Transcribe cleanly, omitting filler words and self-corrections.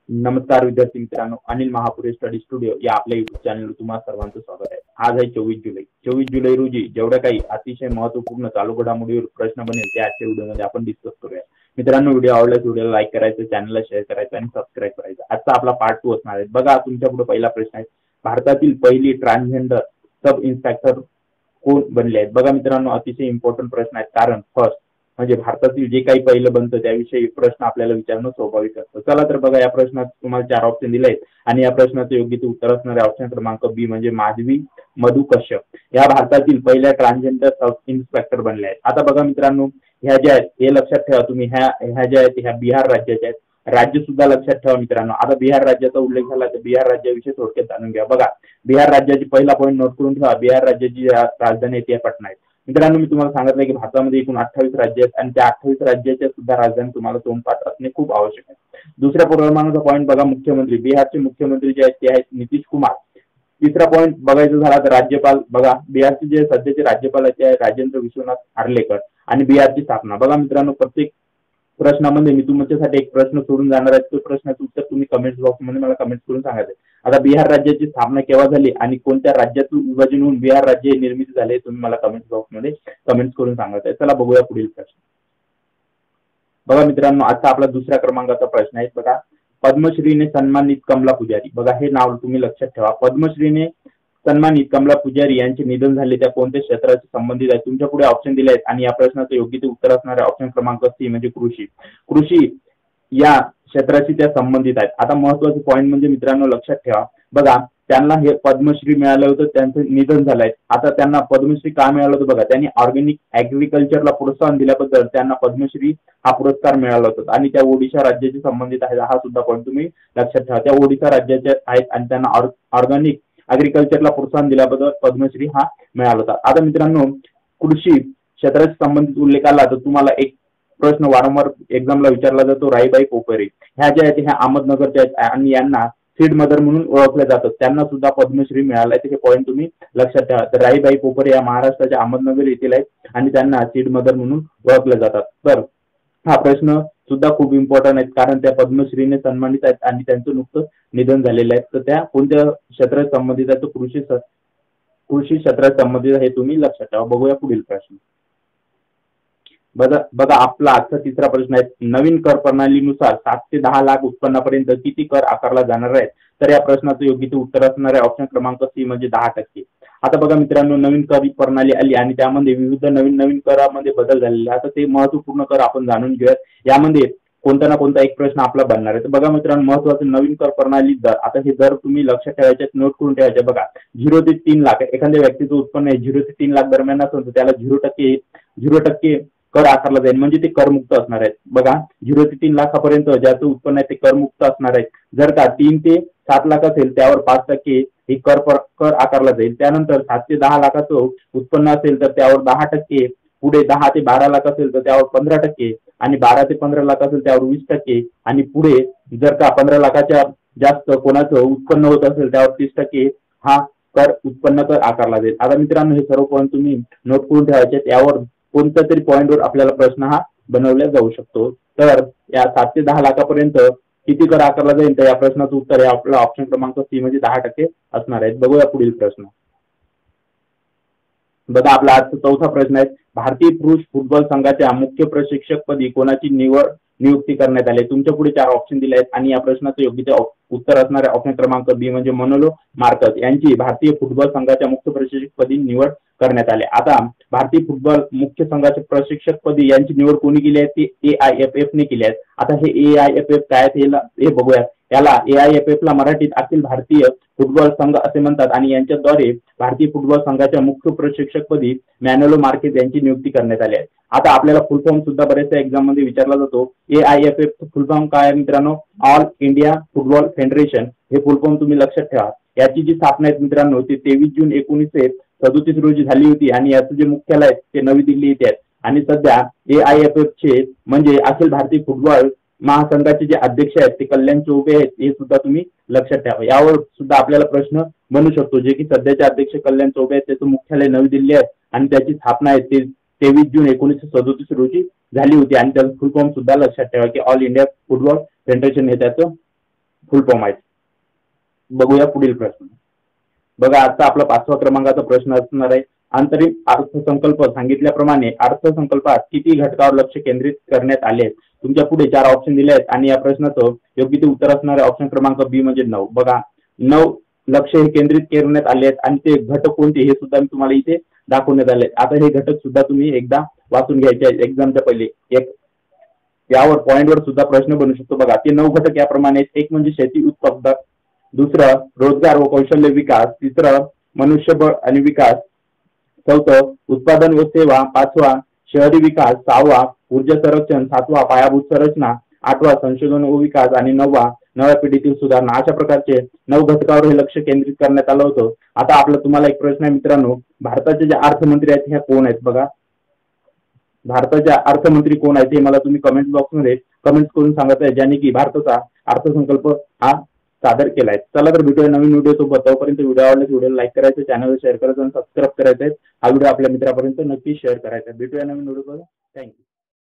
नमस्कार विद्यार्थी मित्रांनो, अनिल महापुरे स्टडी स्टुडिओ या आपल्या युट्यूब चॅनलवर तुम्हा सर्वांचं स्वागत आहे। आज आहे 24 जुलै रोजी जेवढ्या काही अतिशय महत्त्वपूर्ण चालू घडामोडीवर प्रश्न बनेल ते आजच्या व्हिडिओमध्ये आपण डिस्कस करूया। मित्रांनो, व्हिडिओ आवडल्यास व्हिडिओला लाईक करायचं, चॅनलला शेअर करायचं आणि सबस्क्राईब करायचं। आजचा आपला पार्ट 2 असणार आहे। बघा, तुमच्या पुढे पहिला प्रश्न आहे, भारतातील पहिली ट्रान्सजेंडर सब इन्स्पेक्टर कोण बनले आहेत? बघा मित्रांनो, अतिशय इम्पॉर्टंट प्रश्न आहे, कारण फर्स्ट म्हणजे भारतातील जे काही पहिलं बनतं त्याविषयी प्रश्न आपल्याला विचारणं स्वाभाविक असतं। चला तर बघा, या प्रश्नात तुम्हाला 4 ऑप्शन दिले आहेत आणि या प्रश्नाचं योग्य ते उत्तर असणारे ऑप्शन क्रमांक बी म्हणजे माधवी मधु कश्यप या भारतातील पहिल्या ट्रान्सजेंडर सब इन्स्पेक्टर बनल्या आहेत। आता बघा मित्रांनो, ह्या ज्या आहेत हे लक्षात ठेवा तुम्ही, ह्या ज्या आहेत ह्या बिहार राज्याच्या आहेत। राज्य सुद्धा लक्षात ठेवा मित्रांनो। आता बिहार राज्याचा उल्लेख झाला तर बिहार राज्याविषयी थोडक्यात जाणून घ्या। बघा, बिहार राज्याची पहिला पॉईंट नोट करून ठेवा, बिहार राज्याची राजधानी आहे ती पटना आहे। मित्रांनो, मी तुम्हाला सांगितलं की भारतामध्ये एकूण 28 राज्य आहेत आणि त्या 28 राज्याच्या सुद्धा राजधानी तुम्हाला तोंडपाठ असणे खूप आवश्यक आहे। दुसऱ्या क्रमांकाचा पॉईंट बघा, मुख्यमंत्री। बिहारचे मुख्यमंत्री जे आहेत ते आहेत नितीश कुमार। तिसरा पॉईंट बघायचा झाला तर राज्यपाल। बघा, बिहारचे जे सध्याचे राज्यपाल आहेत ते आहेत राजेंद्र विश्वनाथ आर्लेकर आणि बिहारची स्थापना। बघा मित्रांनो, प्रत्येक प्रश्नामध्ये मी तुमच्यासाठी एक प्रश्न सोडून जाणार आहे, तो प्रश्नाचं उत्तर तुम्ही कमेंट बॉक्समध्ये मला कमेंट करून सांगायचं। आता बिहार राज्याची स्थापना केव्हा झाली आणि कोणत्या राज्यातून विभाजन होऊन बिहार राज्य निर्मिती झाले तुम्ही मला कमेंट बॉक्समध्ये कमेंट करून सांगायचं। चला बघूया पुढील प्रश्न। बघा मित्रांनो, आजचा आपला दुसऱ्या क्रमांकाचा प्रश्न आहे। बघा, पद्मश्रीने सन्मानित कमला पुजारी। बघा, हे नाव तुम्ही लक्षात ठेवा, पद्मश्रीने सन्मानित कमला पुजारी यांचे निधन झाले त्या कोणत्या क्षेत्राशी संबंधित आहे? तुमच्या पुढे ऑप्शन दिले आहेत आणि या प्रश्नाचं योग्य ते उत्तर असणारे ऑप्शन क्रमांक सी म्हणजे कृषी। कृषी या क्षेत्राशी त्या संबंधित आहेत। आता महत्त्वाचे पॉईंट म्हणजे मित्रांनो लक्षात ठेवा, बघा त्यांना हे पद्मश्री मिळालं होतं, त्यांचं निधन झालंय। आता त्यांना पद्मश्री का मिळालं होतं? बघा, त्यांनी ऑर्गॅनिक ऍग्रिकल्चरला प्रोत्साहन दिल्याबद्दल त्यांना पद्मश्री हा पुरस्कार मिळाला होता आणि त्या ओडिशा राज्याशी संबंधित आहे, हा सुद्धा पॉईंट तुम्ही लक्षात ठेवा। त्या ओडिशा राज्याचे आहेत आणि त्यांना ऑर्गॅनिक ऍग्रिकल्चरला प्रोत्साहन दिल्याबद्दल पद्मश्री हा मिळाला होता। आता मित्रांनो, कृषी क्षेत्राशी संबंधित उल्लेख आला तर तुम्हाला एक प्रश्न वारंवार एक्झामला विचारला जातो, राईबाई पोपेरे ह्या ज्या आहेत ह्या अहमदनगरच्या आहेत आणि यांना सीड मदर म्हणून ओळखले जातात, त्यांना सुद्धा पद्मश्री मिळालाय। हे पॉईंट तुम्ही लक्षात ठेवा। तर राईबाई पोपेरे या महाराष्ट्राच्या अहमदनगर येथील आहेत आणि त्यांना सीड मदर म्हणून ओळखले जातात। तर हा प्रश्न सुद्धा खूप इम्पॉर्टंट आहे, कारण त्या पद्मश्रीने सन्मानित आहेत आणि त्यांचं नुकतं निधन झालेलं आहे। तर त्या कोणत्या क्षेत्रात संबंधित आहे? तर कृषी क्षेत्रात संबंधित आहे, तुम्ही लक्षात ठेवा। बघूया पुढील प्रश्न। बघा, आपला आजचा तिसरा प्रश्न आहे, नवीन कर प्रणालीनुसार 7 ते 10 लाख उत्पन्नापर्यंत किती कर आकारला जाणार आहे? तर या प्रश्नाचं योग्य ते उत्तर असणार आहे ऑप्शन क्रमांक सी म्हणजे 10%। आता बघा मित्रांनो, नवीन कर प्रणाली आली आणि त्यामध्ये विविध नवीन करामध्ये बदल झालेले। आता ते महत्त्वपूर्ण कर आपण जाणून घेऊयात, यामध्ये कोणता ना कोणता एक प्रश्न आपला बनणार आहे। तर बघा मित्रांनो, महत्त्वाचं नवीन कर प्रणाली दर। आता हे दर तुम्ही लक्षात ठेवायचे, नोट करून ठेवायचे। बघा, 0 ते 3 लाख एखाद्या व्यक्तीचं उत्पन्न आहे 0 ते 3 लाख दरम्यान असेल तर त्याला 0% कर आकारला जाईल, म्हणजे ते करमुक्त असणार आहेत। बघा, 0 ते 3 लाखापर्यंत ज्याचं उत्पन्न आहे ते करमुक्त असणार आहे। जर का 3 ते 7 लाख असेल त्यावर 5% हे कर आकारला जाईल। त्यानंतर 7 ते 10 लाखाचं उत्पन्न असेल तर त्यावर 10%, पुढे 10 ते 12 लाख असेल तर त्यावर 15% आणि 12 ते 15 लाख असेल त्यावर 20% आणि पुढे जर का 15 लाखाच्या जास्त कोणाचं उत्पन्न होत असेल त्यावर 30% हा उत्पन्न कर आकारला जाईल। आता मित्रांनो, हे सर्व पॉईंट तुम्ही नोट करून ठेवायचे, यावर कोणत्या तरी पॉईंटवर आपल्याला प्रश्न हा बनवला जाऊ शकतो। तर या 7 ते 10 लाखापर्यंत किती कर आकारला जाईल? तर या प्रश्नाचं उत्तर आहे आपला ऑप्शन क्रमांक सी म्हणजे 10% असणार आहे। बघूया पुढील प्रश्न। बघा, आपला आजचा चौथा प्रश्न आहे, भारतीय पुरुष फुटबॉल संघाच्या मुख्य प्रशिक्षकपदी कोणाची नियुक्ती करण्यात आली? तुमच्या पुढे 4 ऑप्शन दिले आहेत आणि या प्रश्नाचं योग्य ते उत्तर असणार आहे ऑप्शन क्रमांक बी म्हणजे मनोलो मार्कस यांची भारतीय फुटबॉल संघाच्या मुख्य प्रशिक्षकपदी निवड करण्यात आली। आता भारतीय फुटबॉल मुख्य संघाच्या प्रशिक्षकपदी यांची निवड कोणी केली आहे? ती AIFF ने केली आहे। आता हे AIFF काय हे बघूया। याला AIFF ला मराठीत अखिल भारतीय फुटबॉल संघ असे म्हणतात आणि यांच्याद्वारे भारतीय फुटबॉल संघाच्या मुख्य प्रशिक्षकपदी मॅनुएलो मार्केस यांची नियुक्ती करण्यात आली आहे। आता आपल्याला फुल फॉर्म सुद्धा बरेचशा एक्झाम मध्ये विचारला जातो। AIFF फुल फॉर्म काय आहे मित्रांनो? All India football federation. हे फुल फॉर्म तुम्ही लक्षात ठेवा। याची जी स्थापना आहे मित्रांनो ती 23 जून 1937 रोजी झाली होती आणि याचं जे मुख्यालय आहे ते नवी दिल्ली येथे आहे आणि सध्या AIFF चे म्हणजे अखिल भारतीय फुटबॉल महासंघाचे जे अध्यक्ष आहेत ते कल्याण चौबे आहेत, हे सुद्धा तुम्ही लक्षात ठेवा। यावर सुद्धा आपल्याला प्रश्न बनू शकतो, जे की सध्याचे अध्यक्ष कल्याण चौबे आहेत, त्याचं मुख्यालय नवी दिल्ली आहे आणि त्याची स्थापना आहे ते 23 जून 1937 रोजी झाली होती आणि त्याचं फुल फॉर्म सुद्धा लक्षात ठेवा की ऑल इंडिया फुटबॉल फेडरेशन हे त्याचं फुल फॉर्म आहेत. बघूया पुढील प्रश्न. बघा आजचा आपला 5व्या क्रमांकाचा प्रश्न असणार आहे. अंतरिम अर्थसंकल्प सांगितल्याप्रमाणे अर्थसंकल्पात किती घटकावर लक्ष केंद्रित करण्यात आले. तुमच्या पुढे 4 ऑप्शन दिले आहेत आणि या प्रश्नाचं योग्य ते उत्तर असणारे ऑप्शन क्रमांक बी म्हणजे 9. बघा 9 लक्ष हे केंद्रित करण्यात आले आहेत आणि ते घटक कोणते हे सुद्धा मी तुम्हाला इथे दाखवण्यात आले. आता हे घटक सुद्धा तुम्ही एकदा वाचून घ्यायचे आहेत एक्झामच्या पहिले. एक यावर पॉइंटवर सुद्धा प्रश्न बनू शकतो. बघा ते 9 घटक याप्रमाणे. एक म्हणजे शेती उत्पादक, दुसरं रोजगार व कौशल्य विकास, तिसरं मनुष्यबळ आणि विकास, चौथं उत्पादन व सेवा, पाचवा शहरी विकास, सहावा ऊर्जा संरक्षण, सातवा पायाभूत संरचना, आठवा संशोधन व विकास आणि नववा नव्या पिढीतील सुधारणा. अशा प्रकारचे 9 घटकावर हे लक्ष केंद्रित करण्यात आलं होतं. आता आपला तुम्हाला एक प्रश्न आहे मित्रांनो, भारताचे जे अर्थमंत्री आहेत ह्या कोण आहेत. बघा भारताचे अर्थमंत्री कोण आहेत हे मला तुम्ही कमेंट बॉक्समध्ये कमेंट्स करून सांगत आहे, ज्यांनी की भारताचा अर्थसंकल्प हा सादर केलाय. चला तर भेटूया नवीन व्हिडिओ सोबत. तोपर्यंत व्हिडिओ आवडल्यास व्हिडिओला लाईक करायचं, चॅनलला शेअर करायचं आणि सबस्क्राईब करायचं. हा व्हिडिओ आपल्या मित्रापर्यंत नक्की शेअर करायचा. भेटूया नवीन व्हिडिओ. थँक्यू.